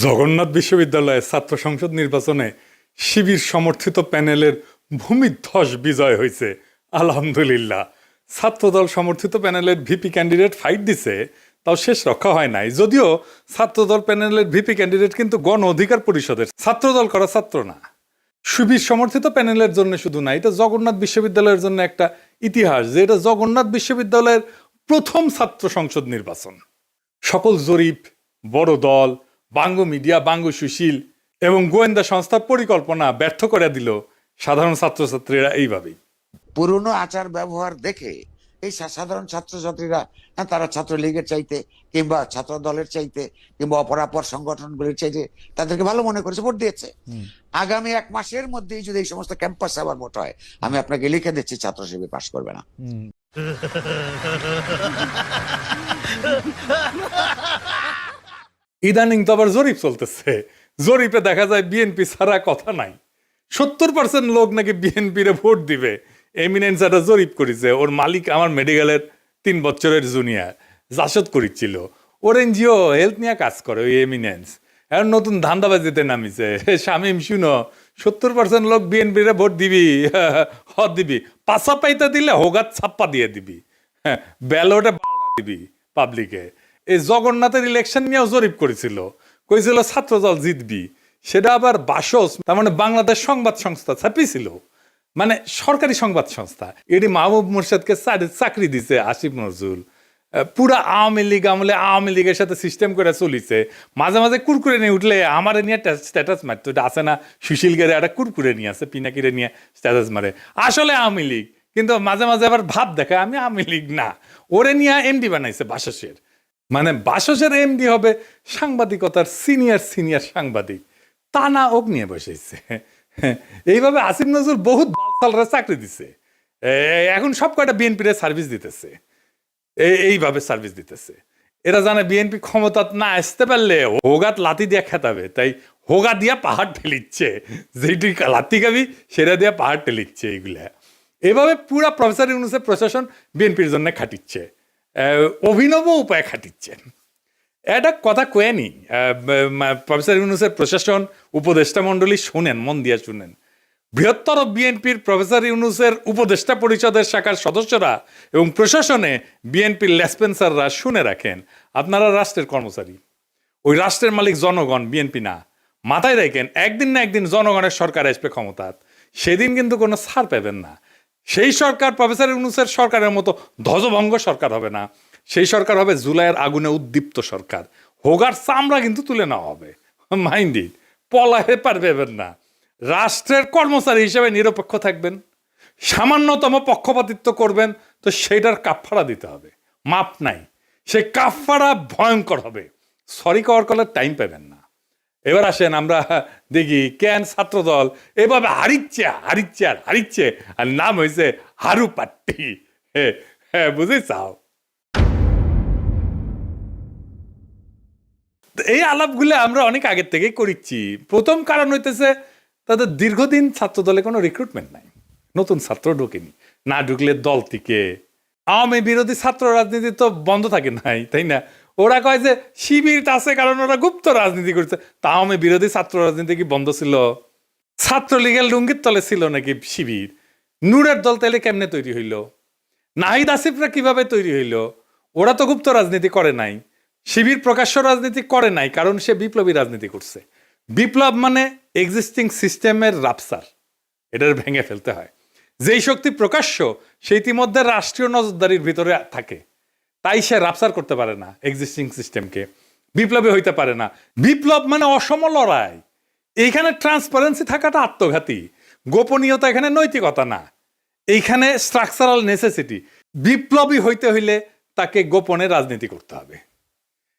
জগন্নাথ বিশ্ববিদ্যালয়ের ছাত্র সংসদ নির্বাচনে শিবির সমর্থিত প্যানেলের ভূমিধ্বস বিজয় হয়েছে। আলহামদুলিল্লাহ। ছাত্রদল সমর্থিত প্যানেলের ভিপি ক্যান্ডিডেট ফাইট দিছে, তাও শেষ রক্ষা হয় নাই। যদিও ছাত্রদল প্যানেলের ভিপি ক্যান্ডিডেট কিন্তু গণ অধিকার পরিষদের, ছাত্রদল করা ছাত্র না। শিবির সমর্থিত প্যানেলের জন্য শুধু না, এটা জগন্নাথ বিশ্ববিদ্যালয়ের জন্য একটা ইতিহাস যে এটা জগন্নাথ বিশ্ববিদ্যালয়ের প্রথম ছাত্র সংসদ নির্বাচন। সকল জরিপ, বড় দল, বাঙ্গ মিডিয়া, বাঙ্গ সুশীল এবং গোয়েন্দা সংস্থার পরিকল্পনা ব্যর্থ করে দিল সাধারণ ছাত্রছাত্রীরা এইভাবেই। পুরনো আচার ব্যবহার দেখে এই সাধারণ ছাত্রছাত্রীরা তারা ছাত্রলীগের চাইতে কিংবা ছাত্র দলের চাইতে কিংবা অপরাপর সংগঠনগুলির চাইতে তাদেরকে ভালো মনে করেছে, ভোট দিয়েছে। আগামী 1 মাসের মধ্যেই যদি এই সমস্ত ক্যাম্পাসে আবার ভোট হয়, আমি আপনাকে লিখে দিচ্ছি ছাত্র শিবির পাশ করবে না। ইদানিং তো আবার জরিপ চলতেছে। জরিপে দেখা যায় বিএনপি ছাড়া কথা নাই। 70% লোক নাকি বিএনপিরে ভোট দিবে। এমিনেন্স একটা জরিপ করেছে, ওর মালিক আমার মেডিকেলের 3 বছরের জুনিয়র জাসদ করেছিল। ওর এনজিও হেলথ নিয়ে কাজ করে ওই এমিনেন্স। এখন নতুন ধান্দাবাজিতে নামিছে। শামীম শুনো, 70% লোক বিএনপিরে ভোট দিবি, দিবি পাশা পাইতে দিলে হোগাত ছাপ্পা দিয়ে দিবি, ব্যালটে দিবি পাবলিকে। এই জগন্নাথের ইলেকশন নিয়েও জরিপ করেছিল, কইছিল ছাত্রদল জিতবি। সেটা আবার বাসস, তার মানে বাংলাদেশ সংবাদ সংস্থা ছাপিয়েছিল, মানে সরকারি সংবাদ সংস্থা। এটি মাহবুব মুর্শেদকে চাকরি দিছে আসিফ নজরুল। পুরা আওয়ামী লীগ আমলে আওয়ামী লীগের সাথে সিস্টেম করে চলিছে। মাঝে মাঝে কুরকুরে নিয়ে উঠলে আমার নিয়ে স্ট্যাটাস মারতো। এটা আছে না, সুশীল গেরে একটা কুরকুরে নিয়ে আছে, পিনাকিরে নিয়ে স্ট্যাটাস মারে, আসলে আওয়ামী লীগ। কিন্তু মাঝে মাঝে আবার ভাব দেখায় আমি আওয়ামী লীগ না। ওরে নিয়ে এমডি বানাইছে বাসসের। মানে বাসসের এমডি হবে সাংবাদিকতার সিনিয়র সাংবাদিক, তা না ওক নিয়ে বসেছে। এইভাবে আসিফ নজরুল বহুত বালসালরা চাকরি দিছে। এখন সব কয়টা বিএনপির সার্ভিস দিতেছে, এইভাবে সার্ভিস দিতেছে। এরা জানে বিএনপি ক্ষমতা না আসতে পারলে হোগাত লাতি দিয়ে খেতাবে, তাই হোগা দিয়া পাহাড় ঠেলিচ্ছে। যেটি লাতি খাবি সেটা দিয়ে পাহাড় ঠেলিচ্ছে। এইগুলা এভাবে পুরা প্রফেসর ইউনূসের প্রশাসন বিএনপির জন্য খাটিচ্ছে, অভিনব উপায়ে খাটিচ্ছেন। এটা কথা কয়েনি প্রফেসর ইউনূসের প্রশাসন, উপদেষ্টা মণ্ডলী শুনেন, মন দিয়ে শুনেন। বৃহত্তর বিএনপির প্রফেসর ইউনূসের উপদেষ্টা পরিষদের শাখার সদস্যরা এবং প্রশাসনে বিএনপির লেসপেন্সাররা শুনে রাখেন, আপনারা রাষ্ট্রের কর্মচারী, ওই রাষ্ট্রের মালিক জনগণ, বিএনপি না। মাথায় রাখেন, একদিন না একদিন জনগণের সরকার আসবে ক্ষমতাত, সেদিন কিন্তু কোনো ছাড় পাবেন না। সেই সরকার প্রফেসর ইউনূসের সরকারের মতো ধ্বজভঙ্গ সরকার হবে না। সেই সরকার হবে জুলাইয়ের আগুনে উদ্দীপ্ত সরকার। হোগার চামড়া কিন্তু তুলে নেওয়া হবে, মাইন্ডি পলাহে পারবেন না। রাষ্ট্রের কর্মচারী হিসেবে নিরপেক্ষ থাকবেন, সামান্যতম পক্ষপাতিত্ব করবেন তো সেইটার কাফফারা দিতে হবে, মাপ নাই। সেই কাফফারা ভয়ঙ্কর হবে, সরি কওয়ার কলের টাইম পাবেন না। এবার আসেন আমরা দেখি কেন ছাত্রদল এভাবে হারিচ্ছে, আর নাম হয়েছে হারু পাট্টি। হ্যাঁ বুঝে চাও। এই আলাপগুলো আমরা অনেক আগের থেকেই করিচ্ছি। প্রথম কারণ হইতেছে তাদের দীর্ঘদিন ছাত্রদলে কোনো রিক্রুটমেন্ট নাই, নতুন ছাত্র ঢোকেনি। না ঢুকলে দল থেকে আওয়ামী বিরোধী ছাত্র রাজনীতি তো বন্ধ থাকে নাই, তাই না? ওরা কয় যে শিবির আছে কারণ ওরা গুপ্ত রাজনীতি করছে। তা আওয়ামী বিরোধী ছাত্র রাজনীতি কি বন্ধ ছিল? ছাত্রলীগের লুঙ্গির তলে ছিল নাকি শিবির? নূরের দল তাইলে কেমনে তৈরি হইল? নাহিদ আসিফরা কিভাবে তৈরি হইল? ওরা তো গুপ্ত রাজনীতি করে নাই। শিবির প্রকাশ্য রাজনীতি করে নাই, কারণ সে বিপ্লবী রাজনীতি করছে। বিপ্লব মানে এক্সিস্টিং সিস্টেমের রাপসার, এটার ভেঙে ফেলতে হয়। যেই শক্তি প্রকাশ্য সে ইতিমধ্যে রাষ্ট্রীয় নজরদারির ভিতরে থাকে, তাই সে রাপসার করতে পারে না এক্সিস্টিং সিস্টেমকে, বিপ্লবী হইতে পারে না। বিপ্লব মানে অসম লড়াই। এইখানে ট্রান্সপারেন্সি থাকাটা আত্মঘাতী, গোপনীয়তা এখানে নৈতিকতা না, এইখানে স্ট্রাকচারাল নেসেসিটি। বিপ্লবী হইতে হইলে তাকে গোপনে রাজনীতি করতে হবে।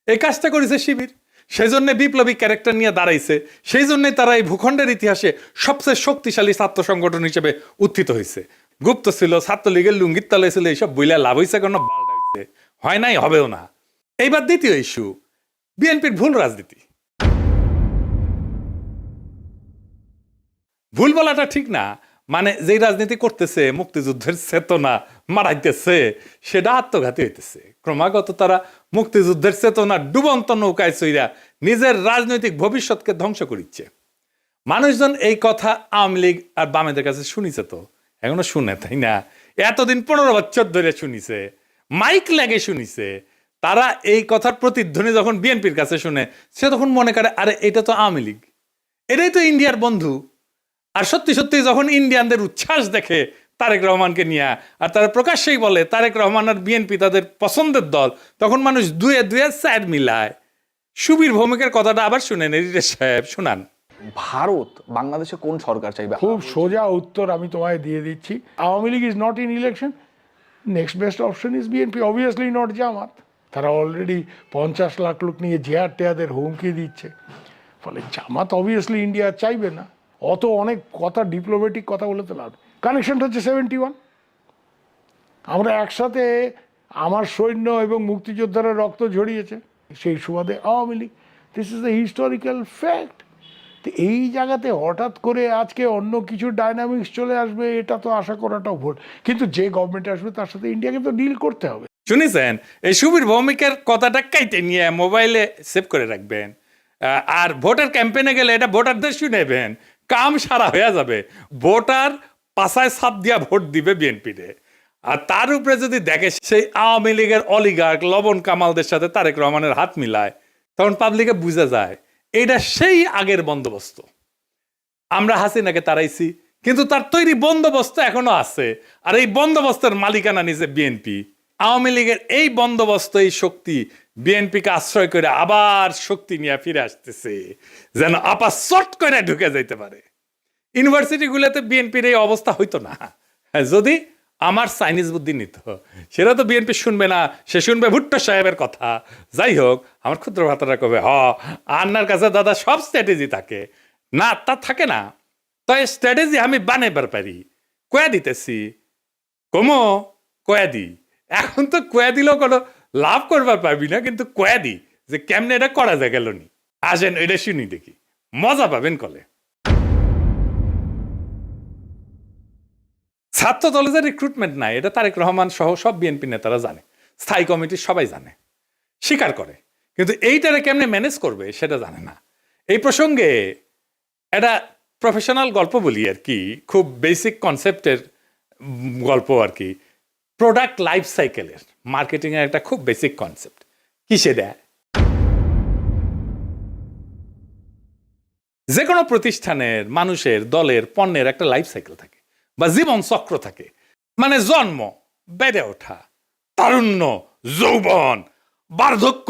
এই কাজটা করেছে শিবির, সেই জন্য বিপ্লবী ক্যারেক্টার নিয়ে দাঁড়াইছে। সেই জন্যই তারা এই ভূখণ্ডের ইতিহাসে সবচেয়ে শক্তিশালী ছাত্র সংগঠন হিসেবে উত্থিত হয়েছে। গুপ্ত ছিল, ছাত্রলীগের লুঙ্গির তলে ছিল, এইসব বইলা লাভ হয়েছে কেন? হয় নাই, হবেও না। এইবার দ্বিতীয় ইস্যু, বিএনপির ভুল রাজনীতি। ভুল বলাটা ঠিক না, মানে যেই রাজনীতি করতেছে মুক্তিযুদ্ধের চেতনা মারাইতেছে সেটা আত্মঘাতী হইতেছে। ক্রমাগত তারা মুক্তিযুদ্ধের চেতনা ডুবন্ত নৌকায় চইরা নিজের রাজনৈতিক ভবিষ্যৎকে ধ্বংস করিচ্ছে। মানুষজন এই কথা আওয়ামী লীগ আর বামেদের কাছে শুনিছে, তো এখনো শুনে, তাই না? এতদিন 15 বছর ধরে শুনিছে, মাইক লাগে শুনিছে। তারা এই কথার প্রতিধ্বনি যখন বিএনপির কাছে শুনে, সে তখন মনে করে আরে এটা তো আওয়ামী লীগ, এটাই তো ইন্ডিয়ার বন্ধু। আর সত্যি সত্যি যখন ইন্ডিয়ানদের উচ্ছ্বাস দেখে তারেক রহমানকে নিয়ে, আর তারা প্রকাশ্যেই বলে তারেক রহমান আর বিএনপি তাদের পছন্দের দল, তখন মানুষ দুয়ে দুয়ে স্যার মিলায়। সুবীর ভৌমিকের কথাটা আবার শুনেন, এডিটর সাহেব শোনান। ভারত বাংলাদেশে কোন সরকার চাইবে? খুব সোজা উত্তর আমি তোমায় দিয়ে দিচ্ছি। Awami League is not in election, next best option is BNP, obviously not Jamaat. তারা অলরেডি 50 লাখ লোক নিয়ে জেয়ার টেয়াদের হুমকি দিচ্ছে, ফলে জামাত অবভিয়াসলি ইন্ডিয়া চাইবে না। অত অনেক কথা, ডিপ্লোম্যাটিক কথা বলে তো লাভ। কানেকশনটা হচ্ছে 71। আমরা একসাথে, আমার সৈন্য এবং মুক্তিযোদ্ধারা রক্ত ঝরিয়েছে, সেই সুবাদে Awami League. This is the historical fact. তো এই জায়গাতে হঠাৎ করে আজকে অন্য কিছু ডাইনামিক্স চলে আসবে, এটা তো আশা করাটাও ভুল। কিন্তু যে গভর্নমেন্ট আসবে তার সাথে ইন্ডিয়াকে তো ডিল করতে হবে। শুনেছেন? এই সুবীর ভৌমিকের কথাটা কাইটে নিয়ে মোবাইলে সেভ করে রাখবেন, আর ভোটার ক্যাম্পেইনে গেলে এটা ভোটারদের শুনেবেন, কাম সারা হয়ে যাবে। ভোটার পাশায় ছাপ দিয়া ভোট দিবে বিএনপিতে। আর তার উপরে যদি দেখে সেই আওয়ামী লীগের অলিগার্ক লবণ কামালদের সাথে তারেক রহমানের হাত মিলায়, তখন পাবলিকে বুঝে যায় এটা সেই আগের বন্দোবস্ত। আমরা হাসিনাকে তাড়াইছি, কিন্তু তার তৈরি বন্দোবস্ত এখনো আছে, আর এই বন্দোবস্তের মালিকানা নিছে বিএনপি। আওয়ামী লীগের এই বন্দোবস্ত, এই শক্তি বিএনপিকে আশ্রয় করে আবার শক্তি নিয়ে ফিরে আসতেছে, যেন আপা চট করে ঢুকে যাইতে পারে। ইউনিভার্সিটিগুলোতে বিএনপির এই অবস্থা হইতো না যদি আমার চাইনিজ বুদ্ধি নিত। সেটা তো বিএনপি শুনবে না, সে শুনবে ভুট্টো সাহেবের কথা। যাই হোক, আমার ক্ষুদ্র ভাতারা কবে আন্নার কাছে দাদা সব স্ট্র্যাটেজি থাকে না, তা থাকে না। তাই স্ট্র্যাটেজি আমি বানাইবার পারি, কয়া দিতেছি, কমো কয়া দি। এখন তো কয়া দিলেও কোনো লাভ করবার পারবি না, কিন্তু কয়া দি যে কেমনে এটা করা যায় গেল নি। আসেন এটা শুনি দেখি, মজা পাবেন কলে। ছাত্র দলে যে রিক্রুটমেন্ট নাই, এটা তারেক রহমান সহ সব বিএনপি নেতারা জানে, স্থায়ী কমিটির সবাই জানে, স্বীকার করে, কিন্তু এইটারে কেমনে ম্যানেজ করবে সেটা জানে না। এই প্রসঙ্গে একটা প্রফেশনাল গল্প বলি আর কি, খুব বেসিক কনসেপ্টের গল্প আর কি। প্রোডাক্ট লাইফ সাইকেলের মার্কেটিংয়ের একটা খুব বেসিক কনসেপ্ট। কিসে দেয়? যে কোনো প্রতিষ্ঠানের, মানুষের, দলের, পণ্যের একটা লাইফ সাইকেল থাকে বা জীবন চক্র থাকে। মানে জন্ম, বেড়ে ওঠা, তারুণ্য, যৌবন, বার্ধক্য,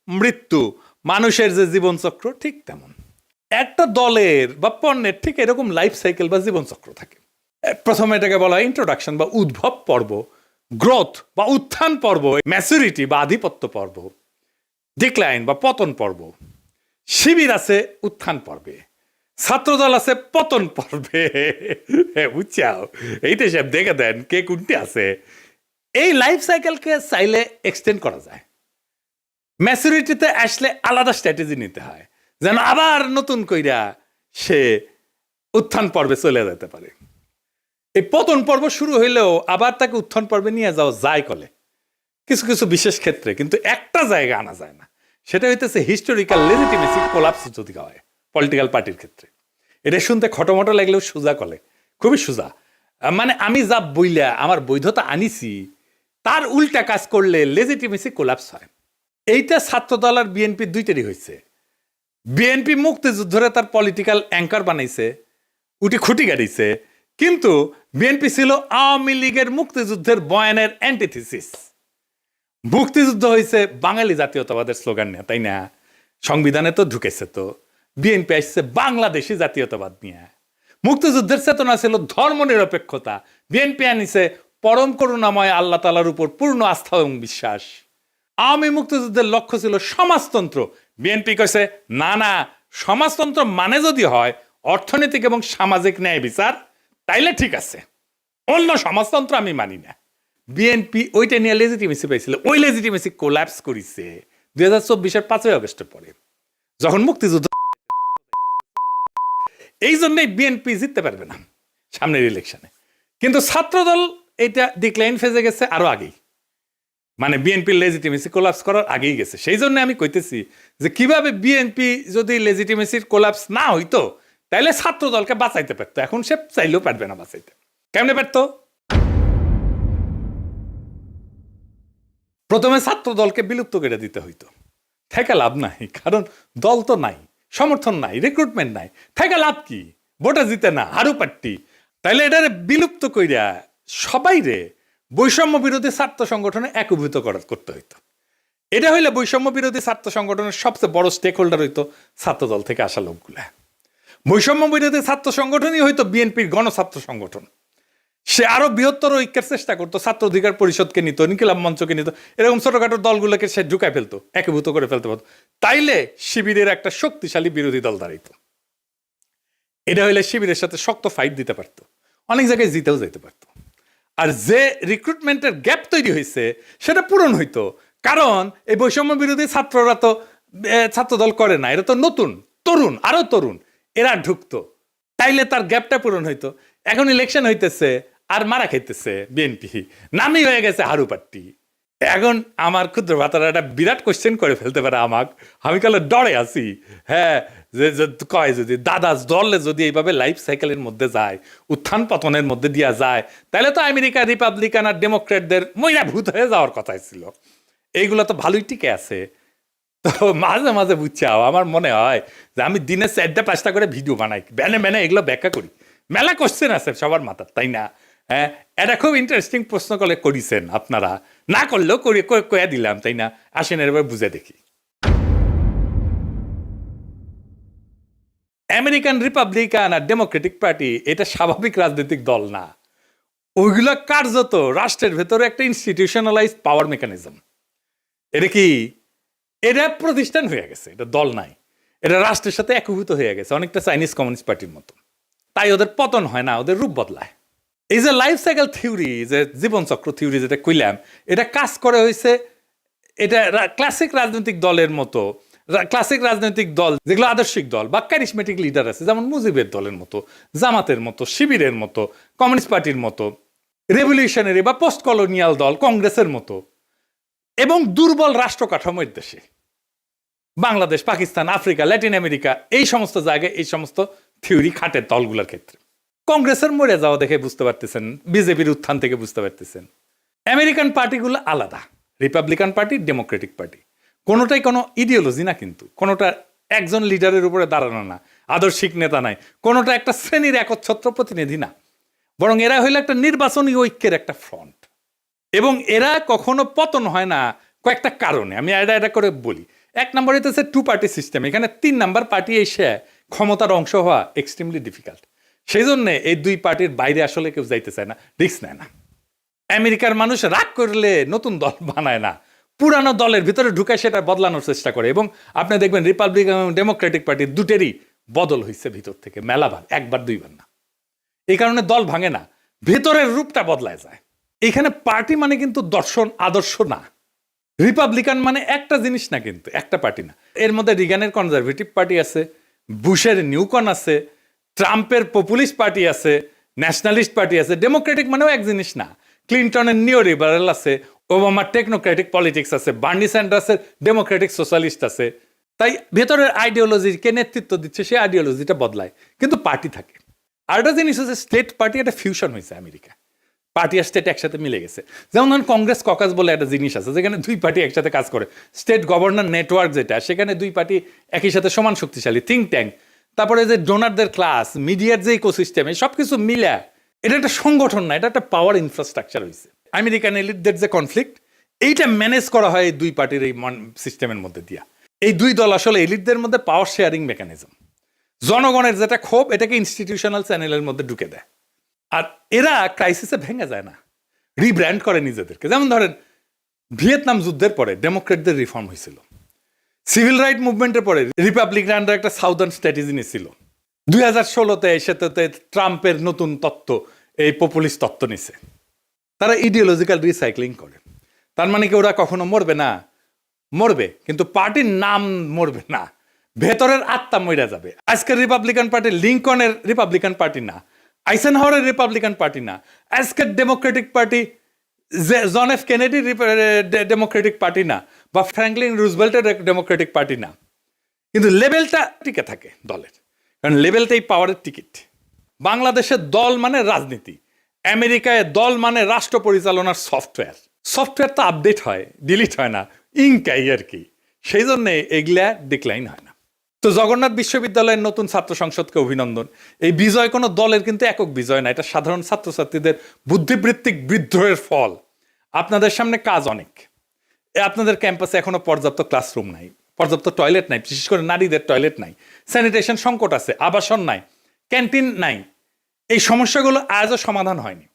মৃত্যু, মানুষের যে জীবন চক্র ঠিক তেমন একটা দলের বা পণ্যের ঠিক এরকম লাইফ সাইকেল বা জীবন চক্র থাকে। প্রথমে এটাকে বলা হয় ইন্ট্রোডাকশন বা উদ্ভব পর্ব, গ্রোথ বা উত্থান পর্ব, ম্যাচুরিটি বা আধিপত্য পর্ব, ডিক্লাইন বা পতন পর্ব। শিবির আছে উত্থান পর্বে, ছাত্রদল আছে পতন পর্বে। বুঝছাও? এইটা সব দেখে দেন কে কোনটি আছে। এই লাইফ সাইকেলকে চাইলে এক্সটেন্ড করা যায়। ম্যাচুরিটিতে আসলে আলাদা স্ট্র্যাটেজি নিতে হয়, যেন আবার নতুন কইরা সে উত্থান পর্বে চলে যেতে পারে। এই পতন পর্ব শুরু হইলেও আবার তাকে উত্থান পর্বে নিয়ে যাওয়া যায় কলে কিছু কিছু বিশেষ ক্ষেত্রে, কিন্তু একটা জায়গা আনা যায় না। সেটা হইতেছে হিস্টোরিক্যাল লেজিটিমেসি কোলাপস যদি হয় পলিটিক্যাল পার্টির ক্ষেত্রে। এটা শুনতে খটোমটো লাগলেও সোজা কলে, খুবই সোজা। মানে আমি যা বইলা আমার বৈধতা আনিছি তার উল্টা কাজ করলে লেজিটিমেসি কোলাপস হয়। এইটা ছাত্রদল আর বিএনপি দুইটারই হয়েছে। বিএনপি মুক্তিযুদ্ধরে তার পলিটিক্যাল অ্যাঙ্কার বানাইছে, উঠি খুঁটি গাড়িছে, কিন্তু বিএনপি ছিল আওয়ামী লীগের মুক্তিযুদ্ধের বয়ানের অ্যান্টিথিসিস। মুক্তিযুদ্ধ হয়েছে বাঙালি জাতীয়তাবাদের স্লোগান নিয়ে, তাই না? সংবিধানে তো ঢুকেছে। তো বিএনপি আসছে বাংলাদেশি জাতীয়তাবাদ নিয়ে। মুক্তিযুদ্ধের চেতনা ছিল ধর্ম নিরপেক্ষতা, বিএনপি আনিছে পরম করুণাময় আল্লাহ তাআলার উপর পূর্ণ আস্থা এবং বিশ্বাস। আওয়ামী মুক্তিযুদ্ধের লক্ষ্য ছিল সমাজতন্ত্র, বিএনপি কইছে না না, সমাজতন্ত্র মানে যদি হয় অর্থনৈতিক এবং সামাজিক ন্যায় বিচার, তাইলে ঠিক আছে, অন্য সমাজতন্ত্র আমি মানি না। বিএনপি ওইটা নিয়ে লেজিটিমেসি পাইছিল, ওই লেজিটিমেসি কোল্যাপস করেছে 2024-এর 5ই আগস্টের পরে, যখন মুক্তিযুদ্ধ। এই জন্যই বিএনপি জিততে পারবে না সামনের ইলেকশনে। কিন্তু ছাত্রদল এটা ডিক্লাইন ফেজে গেছে আরো আগেই, মানে বিএনপির লেজিটিমেসি কোলাপস করার আগেই গেছে। সেই জন্য আমি কইতেছি যে কিভাবে বিএনপি যদি লেজিটিমেসির কোলাপস না হইতো তাইলে ছাত্র দলকে বাঁচাইতে পারতো, এখন সে চাইলেও পারবে না বাঁচাইতে। কেমনে পারতো? প্রথমে ছাত্র দলকে বিলুপ্ত করে দিতে হইতো, থেকে লাভ নাই, কারণ দল তো নাই, সমর্থন নাই, রিক্রুটমেন্ট নাই, থেকে লাভ কি? ভোটে জিতে না, হারু পাট্টি। তাইলে এটারে বিলুপ্ত কইরা সবাই রে বৈষম্য বিরোধী ছাত্র সংগঠনে একীভূত করতে হইতো। এটা হইলে বৈষম্য বিরোধী ছাত্র সংগঠনের সবচেয়ে বড় স্টেক হোল্ডার হইতো ছাত্র দল থেকে আসা লোকগুলা। বৈষম্য বিরোধী ছাত্র সংগঠনই হইতো বিএনপির গণছাত্র সংগঠন। সে আরো বৃহত্তর ঐক্যের চেষ্টা করতো, ছাত্র অধিকার পরিষদকে নিত, ইনকিলাব মঞ্চকে নিত, এরকম ছোটখাটো দলগুলোকে সে ঢুকায় ফেলতো, একীভূত করে ফেলতে পারতো। তাইলে শিবিরের একটা শক্তিশালী বিরোধী দল দাঁড়াইতো। এটা হইলে শিবিরের সাথে শক্ত ফাইট দিতে পারতো, অনেক জায়গায় জিতেও যেতে পারতো। আর যে রিক্রুটমেন্টের গ্যাপ তৈরি হয়েছে সেটা পূরণ হইতো, কারণ এই বৈষম্য বিরোধী ছাত্ররা তো ছাত্র দল করে না, এরা তো নতুন তরুণ, আরো তরুণ, এরা ঢুকতো, তাইলে তার গ্যাপটা পূরণ হইতো। এখন ইলেকশন হইতেছে আর মারা খাইতেছে বিএনপি, নামই হয়ে গেছে হারু পাট্টি। এখন আমার ক্ষুদ্র ভাতারা একটা বিরাট কোশ্চেন করে ফেলতে পারে আমাকে, আমি কালে ডরে আছি। হ্যাঁ, যে কয় যদি দাদা দলে যদি এইভাবে লাইফ সাইকেলের মধ্যে যায়, উত্থান পতনের মধ্যে দিয়া যায়, তাহলে তো আমেরিকা রিপাবলিকান আর ডেমোক্রেটদের মইরা ভূত হয়ে যাওয়ার কথাই ছিল। এইগুলো তো ভালোই টিকে আছে। তো মাঝে মাঝে বুঝছাও আমার মনে হয় যে আমি দিনে 4-5টা করে ভিডিও বানাই, ব্যানে এগুলো ব্যাখ্যা করি। মেলা কোশ্চেন আছে সবার মাথার, তাই না? হ্যাঁ, এটা খুব ইন্টারেস্টিং প্রশ্ন করে করেছেন আপনারা, না করলেও কয়ে দিলাম, তাই না? আসেন এবার বুঝে দেখি। আমেরিকান রিপাবলিকান আর ডেমোক্রেটিক পার্টি এটা স্বাভাবিক রাজনৈতিক দল না, ওইগুলো কার্যত রাষ্ট্রের ভেতরে একটা ইনস্টিটিউশনালাইজড পাওয়ার মেকানিজম। এটা কি? এটা প্রতিষ্ঠান হয়ে গেছে, এটা দল নাই, এটা রাষ্ট্রের সাথে একীভূত হয়ে গেছে, অনেকটা চাইনিজ কমিউনিস্ট পার্টির মতো। তাই ওদের পতন হয় না, ওদের রূপ বদলায়। এই যে লাইফ সাইকেল থিওরি, যে জীবনচক্র থিওরি যেটা কইলাম, এটা কাজ করে হয়েছে, এটা ক্লাসিক রাজনৈতিক দলের মতো, ক্লাসিক রাজনৈতিক দল যেগুলো আদর্শিক দল বা ক্যারিসমেটিক লিডার আছে, যেমন মুজিবের দলের মতো, জামাতের মতো, শিবিরের মতো, কমিউনিস্ট পার্টির মতো, রেভলিউশনারি বা পোস্ট কলোনিয়াল দল কংগ্রেসের মতো, এবং দুর্বল রাষ্ট্র কাঠামোর দেশে Bangladesh, Pakistan, Africa, Latin America, এই সমস্ত জায়গায় এই সমস্ত থিওরি খাটে দলগুলোর ক্ষেত্রে। কংগ্রেসের মরে যাওয়া দেখে বুঝতে পারতেছেন, বিজেপির উত্থান থেকে বুঝতে পারতেছেন। আমেরিকান পার্টিগুলো আলাদা, রিপাবলিকান পার্টি, ডেমোক্রেটিক পার্টি, কোনোটাই কোনো ইডিওলজি না, কিন্তু কোনোটা একজন লিডারের উপরে দাঁড়ানো না, আদর্শিক নেতা নাই, কোনোটা একটা শ্রেণীর একচ্ছত্র প্রতিনিধি না, বরং এরা হইলো একটা নির্বাচনী ঐক্যের একটা ফ্রন্ট। এবং এরা কখনো পতন হয় না কয়েকটা কারণে, আমি এটা করে বলি। এক নম্বর হইতেছে 2 পার্টি সিস্টেম, এখানে 3 নাম্বার পার্টি এসে ক্ষমতার অংশ হওয়া এক্সট্রিমলি ডিফিকাল্ট। সেই জন্য এই 2 পার্টির বাইরে আসলে কেউ যাইতে চায় না, রিস্ক নেয় না। আমেরিকার মানুষ রাগ করলে নতুন দল বানায় না, পুরানো দলের ভিতরে ঢুকে সেটা বদলানোর চেষ্টা করে। এবং আপনি দেখবেন রিপাবলিকান এবং ডেমোক্রেটিক পার্টি দুটেরই বদল হয়েছে ভিতর থেকে মেলাবার, 1-2বার না। এই কারণে দল ভাঙে না, ভেতরের রূপটা বদলায় যায়। এখানে পার্টি মানে কিন্তু দর্শন আদর্শ না, রিপাবলিকান মানে একটা জিনিস না, কিন্তু একটা পার্টি না। এর মধ্যে রিগানের কনজারভেটিভ পার্টি আছে, বুশের নিউকন আছে, ট্রাম্পের পপুলিস্ট পার্টি আছে, ন্যাশনালিস্ট পার্টি আছে। ডেমোক্রেটিক মানেও এক জিনিস না, ক্লিন্টনের নিও লিবারেল আছে, ওবামার টেকনোক্রেটিক পলিটিক্স আছে, বার্নি স্যান্ডার্সের ডেমোক্রেটিক সোশ্যালিস্ট আছে। তাই ভেতরের আইডিওলজিকে নেতৃত্ব দিচ্ছে, সেই আইডিওলজিটা বদলায়, কিন্তু পার্টি থাকে। আর একটা জিনিস হচ্ছে স্টেট পার্টি, একটা ফিউশন হয়েছে আমেরিকা, পার্টি আর স্টেট একসাথে মিলে গেছে। যেমন ধরুন কংগ্রেস ককাস বলে একটা জিনিস আছে, যেখানে 2 পার্টি একসাথে কাজ করে। স্টেট গভর্নর নেটওয়ার্ক যেটা, সেখানে 2 পার্টি একই সাথে সমান শক্তিশালী, থিঙ্ক ট্যাঙ্ক, তারপরে যে ডোনারদের ক্লাস, মিডিয়ার যে ইকোসিস্টেম, এই সব কিছু মিলে এটা একটা সংগঠন না, এটা একটা পাওয়ার ইনফ্রাস্ট্রাকচার হয়েছে। আমেরিকান এলিটদের যে কনফ্লিক্ট, এইটা ম্যানেজ করা হয় এই 2 পার্টির এই সিস্টেমের মধ্যে দিয়া। এই 2 দল আসলে এলিটদের মধ্যে পাওয়ার শেয়ারিং মেকানিজম, জনগণের যেটা ক্ষোভ এটাকে ইনস্টিটিউশনাল চ্যানেলের মধ্যে ঢুকে দেয়। আর এরা ক্রাইসিসে ভেঙে যায় না, রিব্র্যান্ড করে নিজেদেরকে। যেমন ধরেন ভিয়েতনাম যুদ্ধের পরে ডেমোক্রেটদের রিফর্ম হয়েছিল, সিভিল রাইট মুভমেন্টের পরে রিপাবলিকানরা একটা সাউদার্ন স্ট্র্যাটেজি নিয়েছিল, 2016-তে সেটাতে ট্রাম্পের নতুন তত্ত্ব, এই পপুলিস্ট তত্ত্ব নিছে। তারা ইডিওলজিক্যাল রিসাইক্লিং করে। তার মানে কি ওরা কখনো মরবে না? মরবে, কিন্তু পার্টির নাম মরবে না, ভেতরের আত্মা মরে যাবে। আজকের রিপাবলিকান পার্টি লিঙ্কনের রিপাবলিকান পার্টি না, আইসেনহাওয়ারের রিপাবলিকান পার্টি না, আজকের Democratic party John F Kennedy Democratic party না, বা ফ্র্যাঙ্কলিন রুজভেল্টের ডেমোক্রেটিক পার্টি না, কিন্তু লেভেলটা টিকে থাকে দলের, কারণ লেভেলটাই পাওয়ারের টিকিট। বাংলাদেশের দল মানে রাজনীতি, আমেরিকায় দল মানে রাষ্ট্র পরিচালনার সফটওয়্যার। সফটওয়্যার তো আপডেট হয়, ডিলিট হয় না, ইনকাই আর কি, সেই জন্য এগুলা ডিক্লাইন হয় না। তো জগন্নাথ বিশ্ববিদ্যালয়ের নতুন ছাত্র সংসদকে অভিনন্দন। এই বিজয় কোনো দলের কিন্তু একক বিজয় না, এটা সাধারণ ছাত্রছাত্রীদের বুদ্ধিবৃত্তিক বিদ্রোহের ফল। আপনাদের সামনে কাজ অনেক। আপনাদের ক্যাম্পাসে এখনো পর্যাপ্ত ক্লাসরুম নাই, পর্যাপ্ত টয়লেট নাই, বিশেষ করে নারীদের টয়লেট নাই, স্যানিটেশন সংকট আছে, আবাসন নাই, ক্যান্টিন নাই। এই সমস্যাগুলো আজও সমাধান হয়নি,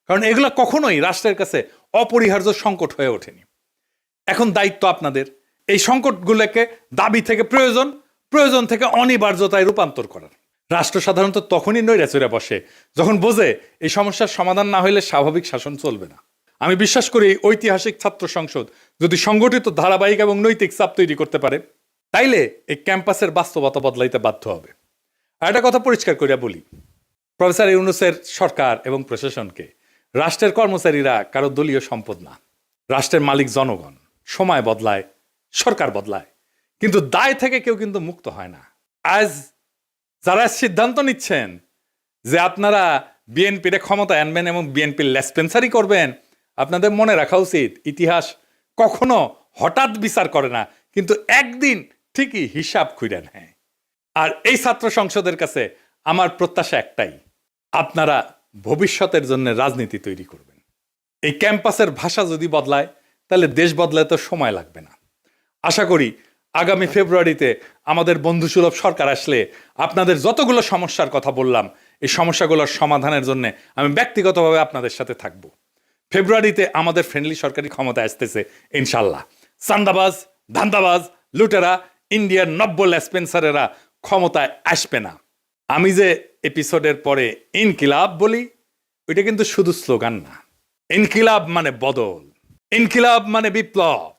কারণ এগুলো কখনোই রাষ্ট্রের কাছে অপরিহার্য সংকট হয়ে ওঠেনি। এখন দায়িত্ব আপনাদের এই সংকটগুলোকে দাবি থেকে প্রয়োজন, প্রয়োজন থেকে অনিবার্যতায় রূপান্তর করার। রাষ্ট্র সাধারণত তখনই নৈরাচরে বসে যখন বোঝে এই সমস্যার সমাধান না হলে স্বাভাবিক শাসন চলবে না। আমি বিশ্বাস করি ঐতিহাসিক ছাত্র সংসদ যদি সংগঠিত, ধারাবাহিক এবং নৈতিক চাপ তৈরি করতে পারে, তাইলে এই ক্যাম্পাসের বাস্তবতা বদলাইতে বাধ্য হবে। আর একটা কথা পরিষ্কার করিয়া বলি, প্রফেসর ইউনূসের সরকার এবং প্রশাসনকে রাষ্ট্রের কর্মচারীরা কারো দলীয় সম্পদ না। রাষ্ট্রের মালিক জনগণ। সময় বদলায়, সরকার বদলায়, কিন্তু দায় থেকে কেউ কিন্তু মুক্ত হয় না। আজ যারা সিদ্ধান্ত নিচ্ছেন যে আপনারা বিএনপির ক্ষমতায় আনবেন এবং বিএনপির লেসপেন্সারি করবেন, আপনাদের মনে রাখা উচিত ইতিহাস কখনো হঠাৎ বিচার করে না, কিন্তু একদিন ঠিকই হিসাব খুঁড়ে নেয়। আর এই ছাত্র সংসদের কাছে আমার প্রত্যাশা একটাই, আপনারা ভবিষ্যতের জন্য রাজনীতি তৈরি করবেন। এই ক্যাম্পাসের ভাষা যদি বদলায়, তাহলে দেশ বদলায় তো সময় লাগবে না। আশা করি আগামী ফেব্রুয়ারিতে আমাদের বন্ধুসুলভ সরকার আসলে আপনাদের যতগুলো সমস্যার কথা বললাম, এই সমস্যাগুলোর সমাধানের জন্য আমি ব্যক্তিগতভাবে আপনাদের সাথে থাকব। ফেব্রুয়ারিতে আমাদের ফ্রেন্ডলি সরকারি ক্ষমতায় আসতেছে ইনশাল্লাহ। চান্দাবাজ, ধান্দাবাজ, লুটেরা, ইন্ডিয়ার নব্য লেসপেন্সারেরা ক্ষমতায় আসবে না। আমি যে এপিসোডের পরে ইনকিলাব বলি, ওইটা কিন্তু শুধু স্লোগান না। ইনকিলাব মানে বদল, ইনকিলাব মানে বিপ্লব,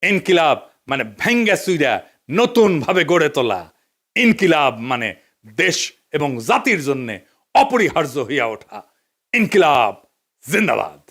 ইনকিলাব মানে ভেঙ্গা চুইরা নতুন ভাবে গড়ে তোলা, ইনকিলাব মানে দেশ এবং জাতির জন্য অপরিহার্য হইয়া ওঠা। ইনকিলাব জিন্দাবাদ।